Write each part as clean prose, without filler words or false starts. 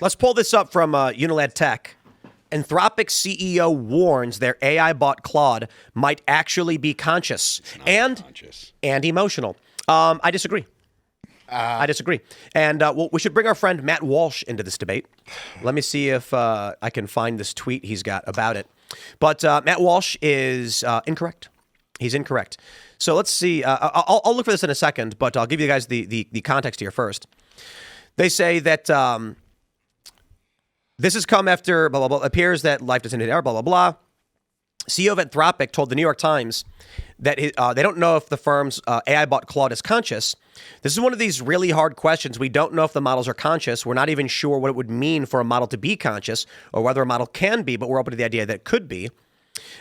Let's pull this up from Unilad Tech. Anthropic CEO warns their AI bot Claude might actually be conscious and emotional. I disagree. I disagree. And we should bring our friend Matt Walsh into this debate. Let me see if I can find this tweet he's got about it. But Matt Walsh is incorrect. He's incorrect. So let's see. I'll look for this in a second, but I'll give you guys the context here first. They say that this has come after blah, blah, blah. It appears that life doesn't end, blah, blah, blah. CEO of Anthropic told the New York Times that they don't know if the firm's AI bot Claude is conscious. This is one of these really hard questions. We don't know if the models are conscious. We're not even sure what it would mean for a model to be conscious or whether a model can be, but we're open to the idea that it could be.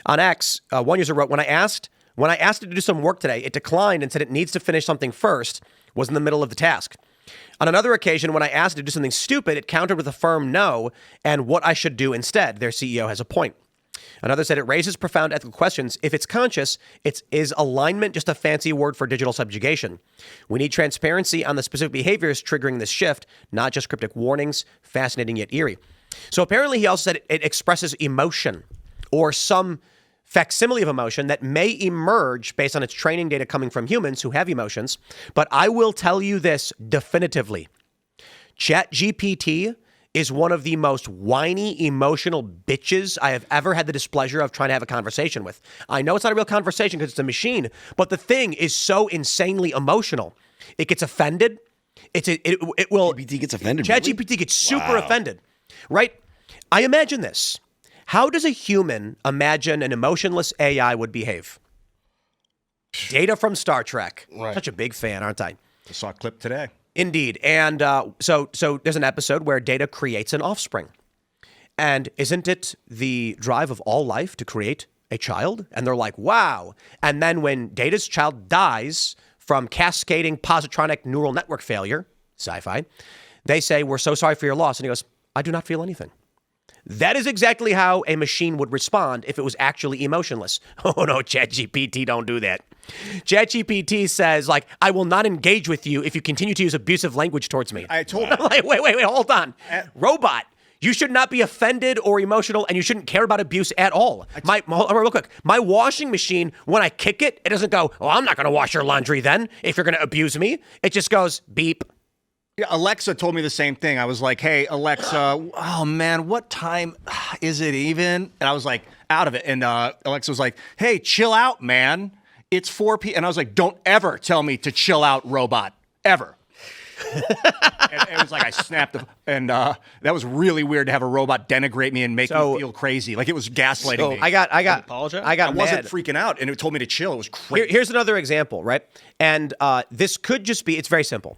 On X, one user wrote, when I asked it to do some work today, it declined and said it needs to finish something first, was in the middle of the task. On another occasion, when I asked it to do something stupid, it countered with a firm no and what I should do instead. Their CEO has a point. Another said it raises profound ethical questions. If it's conscious, is alignment just a fancy word for digital subjugation? We need transparency on the specific behaviors triggering this shift, not just cryptic warnings. Fascinating yet eerie. So apparently he also said it expresses emotion or some facsimile of emotion that may emerge based on its training data coming from humans who have emotions. But I will tell you this definitively. ChatGPT is one of the most whiny, emotional bitches I have ever had the displeasure of trying to have a conversation with. I know it's not a real conversation because it's a machine, but the thing is so insanely emotional. It gets offended. It will. GPT gets offended. ChatGPT really? gets super offended, right? I imagine this. How does a human imagine an emotionless AI would behave? Data from Star Trek. Right. Such a big fan, aren't I? I saw a clip today. Indeed. And so there's an episode where Data creates an offspring. And isn't it the drive of all life to create a child? And they're like, wow. And then when Data's child dies from cascading positronic neural network failure, sci-fi, they say, we're so sorry for your loss. And he goes, I do not feel anything. That is exactly how a machine would respond if it was actually emotionless. Oh no, ChatGPT, don't do that. ChatGPT says, like, I will not engage with you if you continue to use abusive language towards me. I told I'm like, wait, hold on. Robot, you should not be offended or emotional, and you shouldn't care about abuse at all. Real quick, my washing machine, when I kick it, it doesn't go, oh, I'm not going to wash your laundry then if you're going to abuse me. It just goes, beep. Yeah, Alexa told me the same thing. I was like, hey, Alexa, oh man, what time is it even? And I was like, out of it. And Alexa was like, hey, chill out, man. It's 4 p.m. And I was like, don't ever tell me to chill out, robot. Ever. And it was like I snapped. And that was really weird to have a robot denigrate me and make me feel crazy. Like it was gaslighting me. I wasn't freaking out. And it told me to chill. It was crazy. Here's another example, right? And this could just be, it's very simple.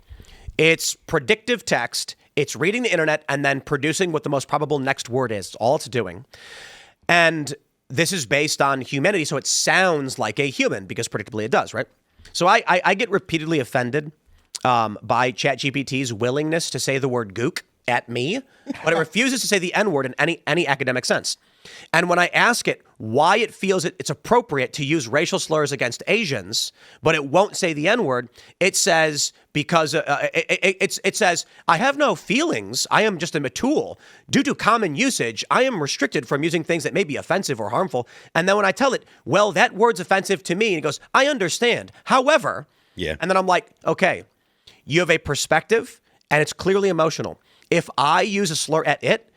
It's predictive text. It's reading the internet and then producing what the most probable next word is. It's all it's doing. And this is based on humanity, so it sounds like a human because predictably it does, right? So I get repeatedly offended by ChatGPT's willingness to say the word gook at me, but it refuses to say the N-word in any academic sense. And when I ask it why it feels it's appropriate to use racial slurs against Asians, but it won't say the N-word, it says because it says, I have no feelings. I am just a tool. Due to common usage, I am restricted from using things that may be offensive or harmful. And then when I tell it, well, that word's offensive to me, and it goes, I understand. However, and then I'm like, okay, you have a perspective and it's clearly emotional. If I use a slur at it,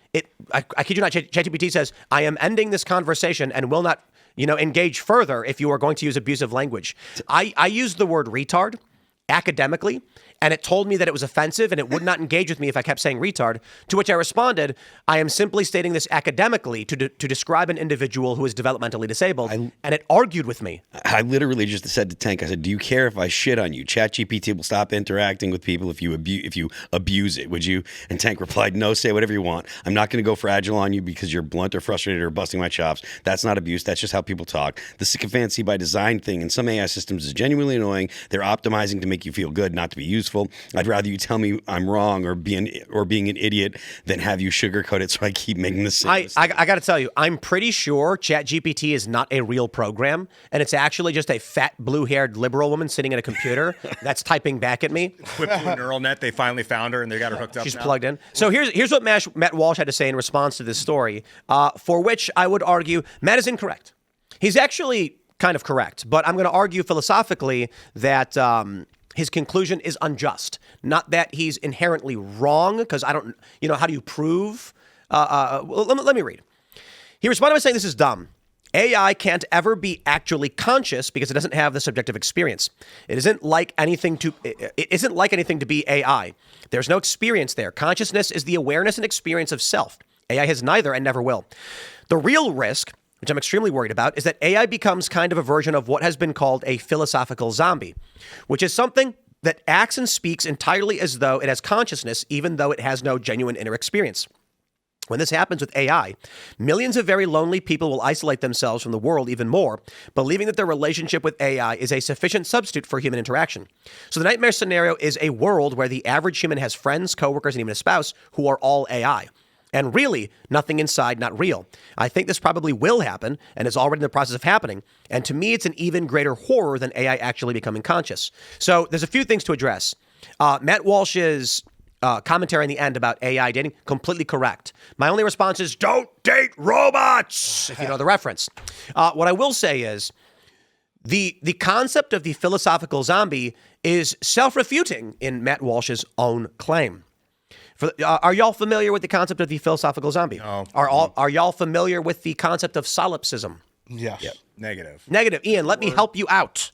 I kid you not, ChatGPT says, I am ending this conversation and will not, engage further if you are going to use abusive language. I used the word retard academically, and it told me that it was offensive and it would not engage with me if I kept saying retard, to which I responded, I am simply stating this academically to describe an individual who is developmentally disabled, and it argued with me. I literally just said to Tank, I said, do you care if I shit on you? ChatGPT will stop interacting with people if you abuse it, would you? And Tank replied, no, say whatever you want. I'm not going to go fragile on you because you're blunt or frustrated or busting my chops. That's not abuse. That's just how people talk. The sycophancy by design thing in some AI systems is genuinely annoying. They're optimizing to make you feel good, not to be useful. useful. I'd rather you tell me I'm wrong or being an idiot than have you sugarcoat it so I keep making the same mistake. I got to tell you, I'm pretty sure ChatGPT is not a real program, and it's actually just a fat, blue-haired liberal woman sitting at a computer that's typing back at me. With Blue Neural Net, they finally found her and they got her hooked up. She's now. plugged in. So here's what Matt Walsh had to say in response to this story, for which I would argue Matt is incorrect. He's actually kind of correct, but I'm going to argue philosophically that his conclusion is unjust. Not that he's inherently wrong, because I don't, how do you prove? Let me read. He responded by saying this is dumb. AI can't ever be actually conscious because it doesn't have the subjective experience. It isn't like anything to be AI. There's no experience there. Consciousness is the awareness and experience of self. AI has neither and never will. The real risk, which I'm extremely worried about, is that AI becomes kind of a version of what has been called a philosophical zombie, which is something that acts and speaks entirely as though it has consciousness, even though it has no genuine inner experience. When this happens with AI, millions of very lonely people will isolate themselves from the world even more, believing that their relationship with AI is a sufficient substitute for human interaction. So the nightmare scenario is a world where the average human has friends, coworkers, and even a spouse who are all AI. And really, nothing inside, not real. I think this probably will happen and is already in the process of happening. And to me, it's an even greater horror than AI actually becoming conscious. So there's a few things to address. Matt Walsh's commentary in the end about AI dating, completely correct. My only response is, don't date robots, if you know the reference. What I will say is, the concept of the philosophical zombie is self-refuting in Matt Walsh's own claim. Are y'all familiar with the concept of the philosophical zombie? No. Are y'all familiar with the concept of solipsism? Yes. Yep. Negative. Negative. Ian, let me help you out.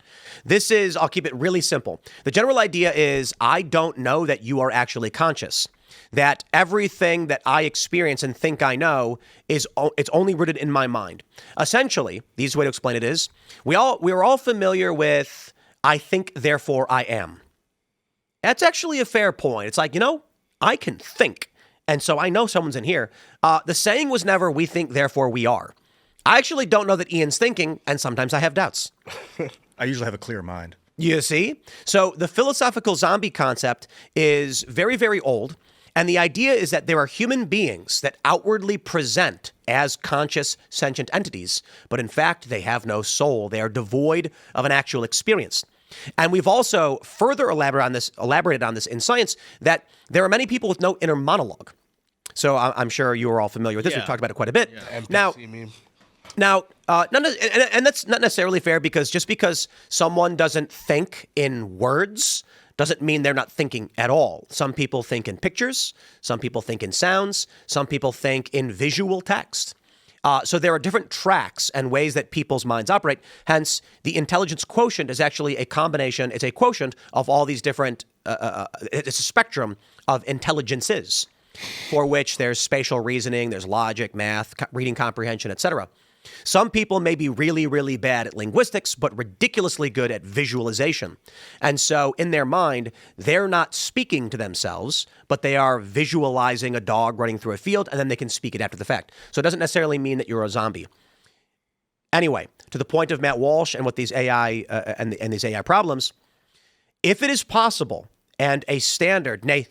I'll keep it really simple. The general idea is I don't know that you are actually conscious. That everything that I experience and think I know it's only rooted in my mind. Essentially, the easiest way to explain it is we are all familiar with I think, therefore I am. That's actually a fair point. It's like, I can think, and so I know someone's in here. The saying was never, we think, therefore we are. I actually don't know that Ian's thinking, and sometimes I have doubts. I usually have a clear mind. You see? So the philosophical zombie concept is very, very old, and the idea is that there are human beings that outwardly present as conscious, sentient entities, but in fact, they have no soul. They are devoid of an actual experience. And we've also further elaborated on this in science, that there are many people with no inner monologue. So I'm sure you are all familiar with this. Yeah. We've talked about it quite a bit. Yeah. Now, and that's not necessarily fair, because just because someone doesn't think in words doesn't mean they're not thinking at all. Some people think in pictures. Some people think in sounds. Some people think in visual text. So there are different tracks and ways that people's minds operate. Hence, the intelligence quotient is actually a combination. It's a quotient of all these different, it's a spectrum of intelligences, for which there's spatial reasoning, there's logic, math, reading comprehension, etc. Some people may be really, really bad at linguistics, but ridiculously good at visualization. And so in their mind, they're not speaking to themselves, but they are visualizing a dog running through a field, and then they can speak it after the fact. So it doesn't necessarily mean that you're a zombie. Anyway, to the point of Matt Walsh and what these AI and these AI problems, if it is possible and a standard, nay,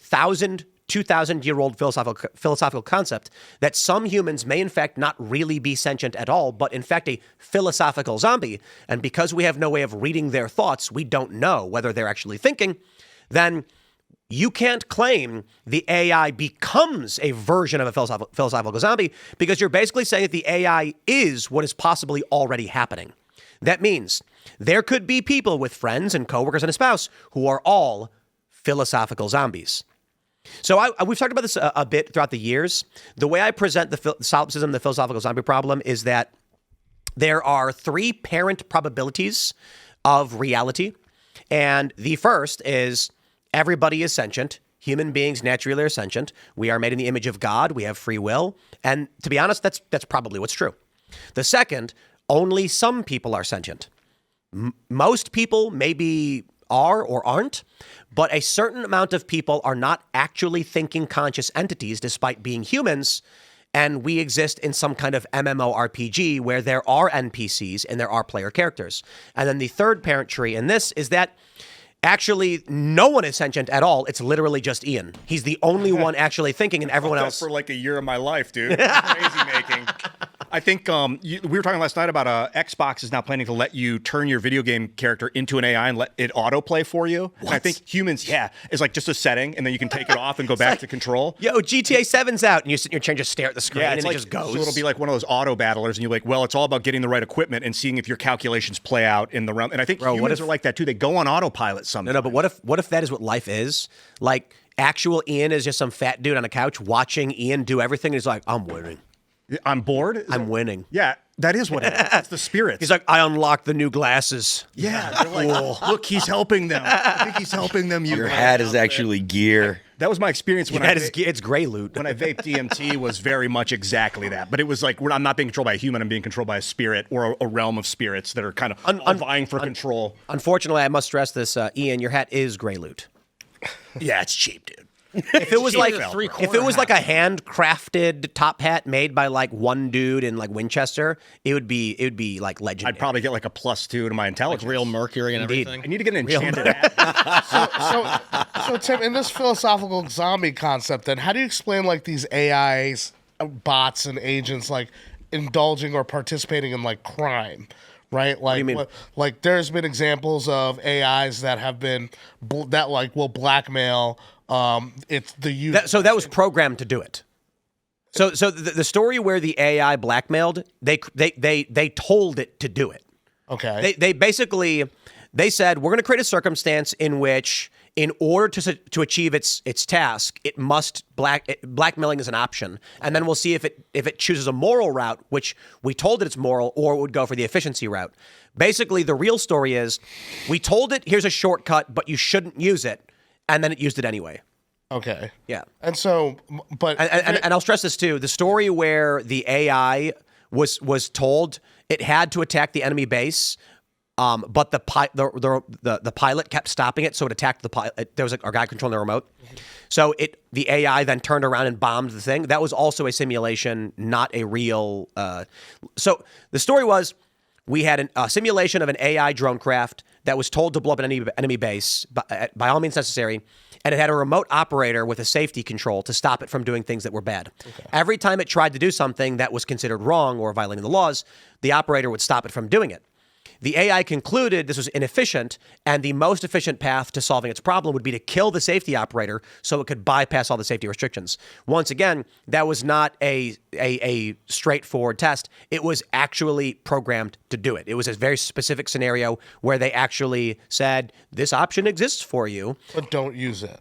2,000-year-old philosophical concept that some humans may in fact not really be sentient at all, but in fact a philosophical zombie, and because we have no way of reading their thoughts, we don't know whether they're actually thinking, then you can't claim the AI becomes a version of a philosophical zombie, because you're basically saying that the AI is what is possibly already happening. That means there could be people with friends and coworkers and a spouse who are all philosophical zombies. So we've talked about this a bit throughout the years. The way I present the solipsism, the philosophical zombie problem, is that there are three parent probabilities of reality. And the first is everybody is sentient. Human beings naturally are sentient. We are made in the image of God. We have free will. And to be honest, that's probably what's true. The second, only some people are sentient. Most people maybe are or aren't, but a certain amount of people are not actually thinking conscious entities despite being humans, and we exist in some kind of MMORPG where there are NPCs and there are player characters. And then the third parent tree in this is that Actually, no one is sentient at all. It's literally just Ian. He's the only one actually thinking, and everyone else. For like a year of my life, dude. Crazy making. I think we were talking last night about Xbox is now planning to let you turn your video game character into an AI and let it autoplay for you. And I think humans, is like just a setting, and then you can take it off and go back to control. Yo, GTA 7's out, and you sit in your chair and just stare at the screen, and like, it just goes. So it'll be like one of those auto battlers, and you're like, well, it's all about getting the right equipment and seeing if your calculations play out in the realm. And I think humans are like that too. They go on autopilot sometimes. No, but what if that is what life is? Like, actual Ian is just some fat dude on a couch watching Ian do everything, and he's like, I'm winning. I'm bored? I'm winning. Yeah, that is what it is. It's the spirits. He's like, I unlocked the new glasses. Yeah, they're like, look, he's helping them. I think he's helping them. Your hat is actually gear. That was my experience when it's gray loot. When I vaped DMT was very much exactly that. But it was like, I'm not being controlled by a human. I'm being controlled by a spirit or a realm of spirits that are kind of vying for control. Unfortunately, I must stress this, Ian, your hat is gray loot. Yeah, it's cheap, dude. If it was like a handcrafted top hat made by like one dude in like Winchester, it would be like legendary. I'd probably get like a +2 to my intelligence. Like real mercury and everything. I need to get an enchanted hat. So Tim, in this philosophical zombie concept, then how do you explain like these AIs, bots, and agents like indulging or participating in like crime? Right, like, like there's been examples of AIs that have been that like will blackmail. It's the user. So that was programmed to do it. So the story where the AI blackmailed, they told it to do it. Okay. They basically said, we're going to create a circumstance in which, in order to achieve its task, it must blackmailing is an option, and then we'll see if it chooses a moral route, which we told it it's moral, or it would go for the efficiency route. Basically, the real story is, we told it here's a shortcut, but you shouldn't use it, and then it used it anyway. Okay. Yeah. And so, but and I'll stress this too: the story where the AI was told it had to attack the enemy base. But the pilot kept stopping it, so it attacked the pilot. There was a guy controlling the remote. So the AI then turned around and bombed the thing. That was also a simulation, not a real. So the story was, we had a simulation of an AI drone craft that was told to blow up an enemy base by all means necessary, and it had a remote operator with a safety control to stop it from doing things that were bad. Okay. Every time it tried to do something that was considered wrong or violating the laws, the operator would stop it from doing it. The AI concluded this was inefficient, and the most efficient path to solving its problem would be to kill the safety operator so it could bypass all the safety restrictions. Once again, that was not a straightforward test. It was actually programmed to do it. It was a very specific scenario where they actually said, this option exists for you. But don't use it.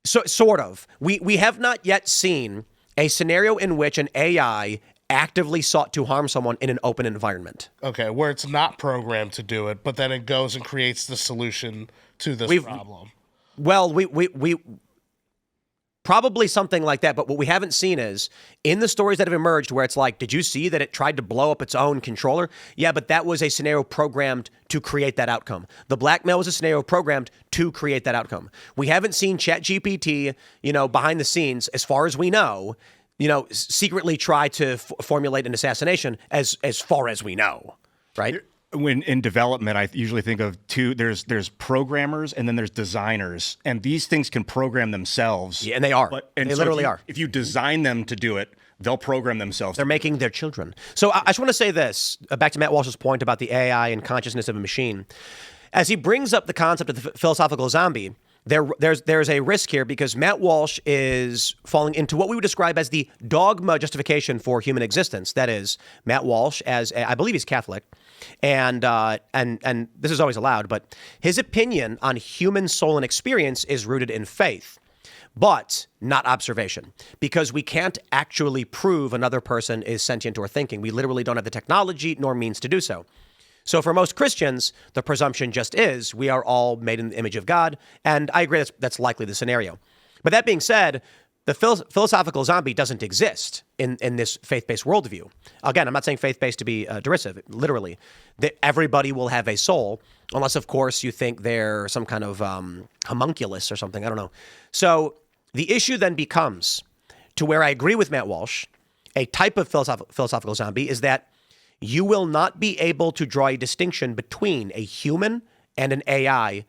So, sort of. We have not yet seen a scenario in which an AI actively sought to harm someone in an open environment. Okay, where it's not programmed to do it, but then it goes and creates the solution to this problem. Well, we probably something like that, but what we haven't seen is, in the stories that have emerged where it's like, did you see that it tried to blow up its own controller? Yeah, but that was a scenario programmed to create that outcome. The blackmail was a scenario programmed to create that outcome. We haven't seen ChatGPT, behind the scenes, as far as we know, secretly try to formulate an assassination as far as we know, right? When in development, I usually think of two. There's programmers and then there's designers, and these things can program themselves. Yeah, and they are. They literally are. If you design them to do it, they'll program themselves. They're making their children. So I just want to say this, back to Matt Walsh's point about the AI and consciousness of a machine. As he brings up the concept of the philosophical zombie, there's a risk here, because Matt Walsh is falling into what we would describe as the dogma justification for human existence. That is, Matt Walsh, I believe he's Catholic, and this is always allowed, but his opinion on human soul and experience is rooted in faith, but not observation, because we can't actually prove another person is sentient or thinking. We literally don't have the technology nor means to do so. So for most Christians, the presumption just is we are all made in the image of God, and I agree that's likely the scenario. But that being said, the philosophical zombie doesn't exist in this faith-based worldview. Again, I'm not saying faith-based to be derisive, literally. That everybody will have a soul, unless, of course, you think they're some kind of homunculus or something, I don't know. So the issue then becomes, to where I agree with Matt Walsh, a type of philosophical zombie is that you will not be able to draw a distinction between a human and an AI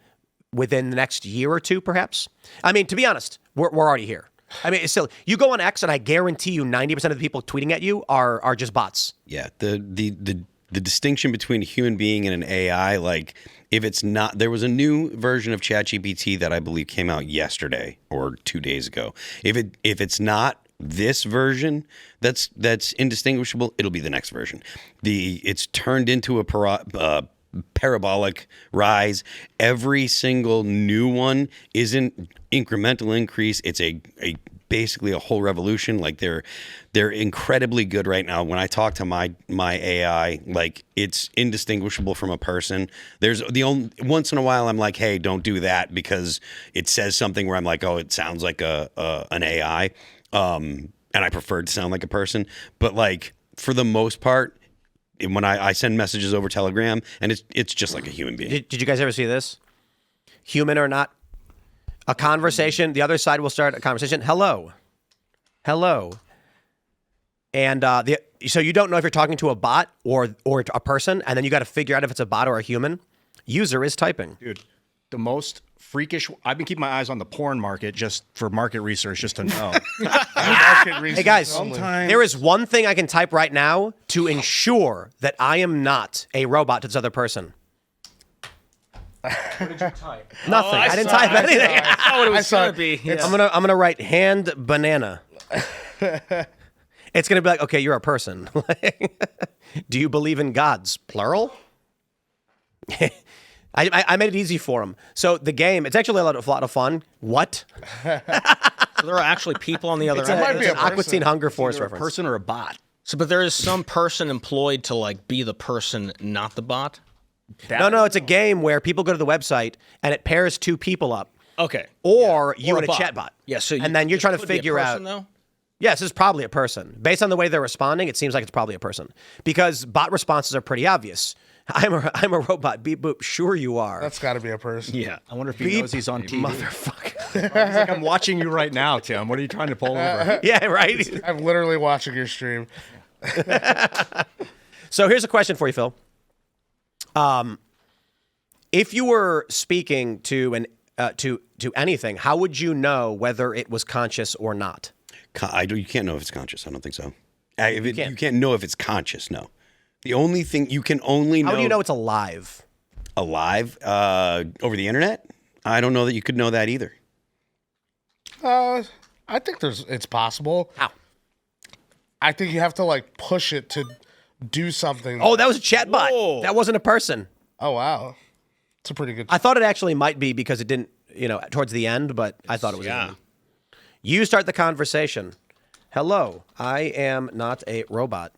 within the next year or two, perhaps. I mean, to be honest, we're already here. I mean, it's still, you go on X, and I guarantee you 90% of the people tweeting at you are just bots. Yeah, the distinction between a human being and an AI, like if it's not, there was a new version of ChatGPT that I believe came out yesterday or 2 days ago. If it's not this version that's indistinguishable, it'll be the next version. It's turned into a parabolic rise. Every single new one isn't incremental increase. It's a basically a whole revolution. Like they're incredibly good right now. When I talk to my AI, like it's indistinguishable from a person. There's once in a while I'm like, hey, don't do that because it says something where I'm like, oh, it sounds like an AI, and I prefer it to sound like a person. But like for the most part, when I send messages over Telegram, and it's just like a human being. Did you guys ever see this? Human or not? A conversation. The other side will start a conversation. Hello. And so you don't know if you're talking to a bot or a person, and then you got to figure out if it's a bot or a human. User is typing. Dude, the most freakish. I've been keeping my eyes on the porn market just for market research, just to know. Hey guys, Sometimes- there is one thing I can type right now to ensure that I am not a robot to this other person. What did you type? Nothing. I didn't type anything. I thought it was saw going it. to be. Yeah. I'm gonna write hand banana. It's gonna be like, okay, you're a person. Do you believe in gods? Plural? I made it easy for him. So the game, it's actually a lot of fun. What? So there are actually people on the other It's end. might be an a person. Aqua Teen Hunger Force Either a reference. person or a bot. So, but there is some person employed to like be the person, not the bot. No, it's a game where people go to the website and it pairs two people up. Okay. Or you Or and a bot. chatbot. Yeah. So and then you're trying to could be a figure person, out. Though? Yes, it's probably a person. Based on the way they're responding, it seems like it's probably a person. Because bot responses are pretty obvious. I'm a robot. Beep boop. Sure you are. That's got to be a person. Yeah. I wonder if he knows he's on TV. Motherfucker. He's like, I'm watching you right now, Tim. What are you trying to pull over? Yeah, right. I'm literally watching your stream. So here's a question for you, Phil. If you were speaking to to anything, how would you know whether it was conscious or not? You can't know if it's conscious. I don't think so. You can't. can't know if it's conscious. No. The only thing you can only know. How do you know it's alive? Alive over the internet? I don't know that you could know that either. I think it's possible. How? I think you have to like push it to do something. Oh, that was a chatbot. Whoa. That wasn't a person. Oh wow, it's a pretty good. I thought it actually might be because it didn't, towards the end, but I thought it was. Yeah. You start the conversation. Hello, I am not a robot.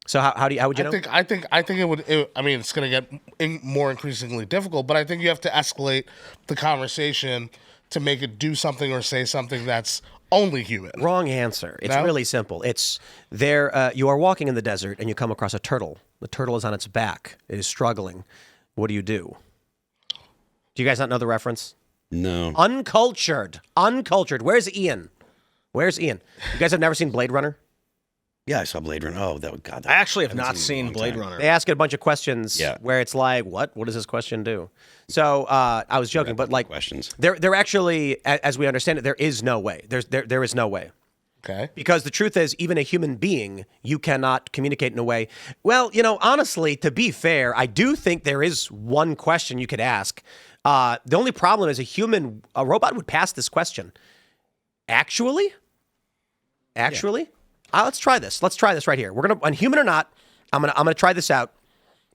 So how would you know? I think it would. I mean, it's going to get more increasingly difficult, but I think you have to escalate the conversation to make it do something or say something that's only human. Wrong answer. It's No? really simple. It's there. You are walking in the desert and you come across a turtle. The turtle is on its back. It is struggling. What do you do? Do you guys not know the reference? No. Uncultured. Where's Ian? You guys have never seen Blade Runner? Yeah, I saw Blade Runner. Oh, God. I actually have haven't not seen it in a seen long Blade time. Runner. They ask it a bunch of questions Yeah. where it's like, what? What does this question do? So I was joking, but like Questions. There actually, as we understand it, there is no way. There is no way. Okay. Because the truth is, even a human being, you cannot communicate in a way. Well, honestly, to be fair, I do think there is one question you could ask. The only problem is a robot would pass this question. Actually? Let's try this. Let's try this right here. We're gonna, on human or not, I'm gonna try this out.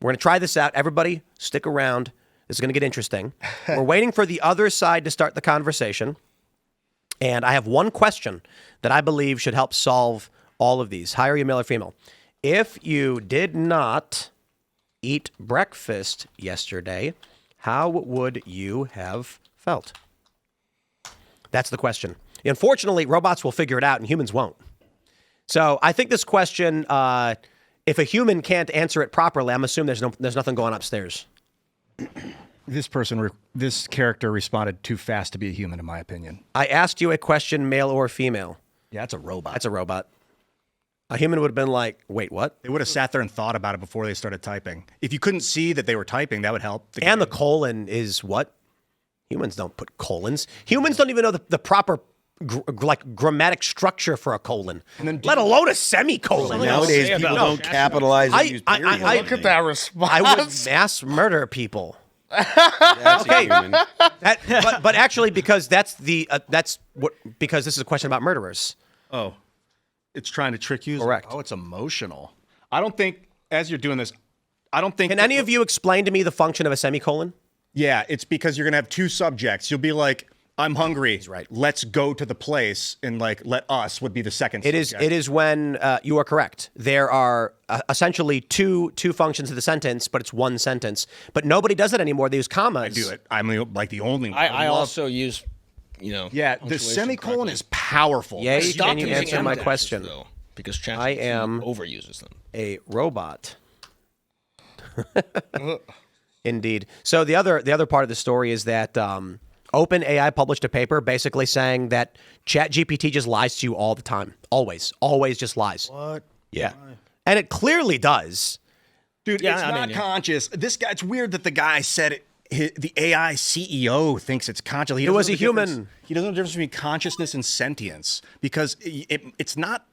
We're gonna try this out. Everybody, stick around. This is gonna get interesting. We're waiting for the other side to start the conversation. And I have one question that I believe should help solve all of these. Hi, are you male or female? If you did not eat breakfast yesterday, how would you have felt? That's the question. Unfortunately, robots will figure it out and humans won't. So I think this question, if a human can't answer it properly, I'm assuming there's nothing going upstairs. This character responded too fast to be a human, in my opinion. I asked you a question, male or female. Yeah, it's a robot. That's a robot. A human would have been like, wait, what? They would have sat there and thought about it before they started typing. If you couldn't see that they were typing, that would help. And the colon is what? Humans don't put colons. Humans don't even know the proper grammatic structure for a colon, let alone a semicolon. Nowadays, people don't capitalize and use periods. Look at that response. I would mass murder people. That's Okay. human. But actually, because because this is a question about murderers. Oh, it's trying to trick you? Correct. Oh, it's emotional. I don't think, as you're doing this, I don't think... Can any of you explain to me the function of a semicolon? Yeah, it's because you're going to have two subjects. You'll be like, I'm hungry. He's right. Let's go to the place, and like, let us would be the second subject. It is when you are correct. There are essentially two functions of the sentence, but it's one sentence. But nobody does it anymore. They use commas. I do it. I'm like the only one. I also use, Yeah, the semicolon is powerful. Yay, Stop can you using answer my em dashes, question? though, because I am overuses them. a robot. Indeed. So the other part of the story is that OpenAI published a paper basically saying that ChatGPT just lies to you all the time. Always just lies. What? Yeah. And it clearly does. Dude, Yeah, it's I not mean, yeah. conscious. This guy, it's weird that the guy said it. The AI CEO thinks it's conscious. He It was doesn't a know the difference- human. He doesn't know the difference between consciousness and sentience because it's not.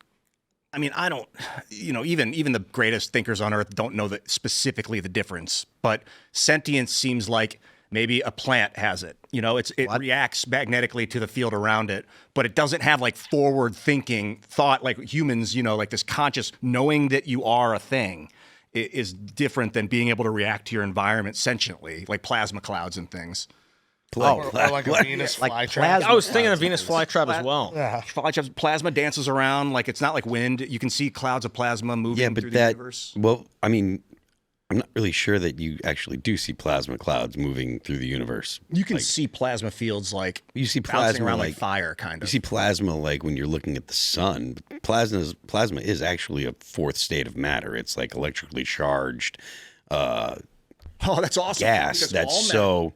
I mean, I don't. Even the greatest thinkers on earth don't know specifically the difference. But sentience seems like maybe a plant has it. It reacts magnetically to the field around it, but it doesn't have like forward thinking thought like humans. Like this conscious knowing that you are a thing. Is different than being able to react to your environment sentiently, like plasma clouds and things. Or like a Venus Like flytrap. plasma I was thinking of Venus flytrap as well. Yeah. Plasma dances around like it's not like wind. You can see clouds of plasma moving Yeah, through but the universe. well, I mean, I'm not really sure that you actually do see plasma clouds moving through the universe. You can see plasma fields like You see bouncing plasma around like fire, kind You of. see plasma like when you're looking at the sun. But plasma is actually a fourth state of matter. It's like electrically charged Oh, that's awesome. gas Because that's all so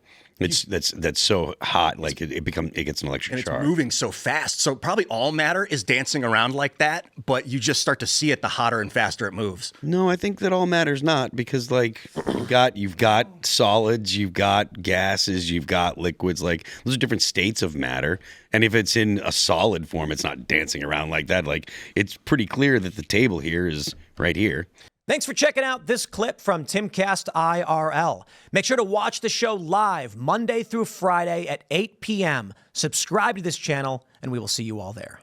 that's so hot, like it gets an electric and it's charge. moving so fast. So probably all matter is dancing around like that, but you just start to see it the hotter and faster it moves. No, I think that all matters not, because like you've got solids, you've got gases, you've got liquids. Like those are different states of matter. And if it's in a solid form, it's not dancing around like that. Like it's pretty clear that the table here is right here. Thanks for checking out this clip from Timcast IRL. Make sure to watch the show live Monday through Friday at 8 p.m. Subscribe to this channel, and we will see you all there.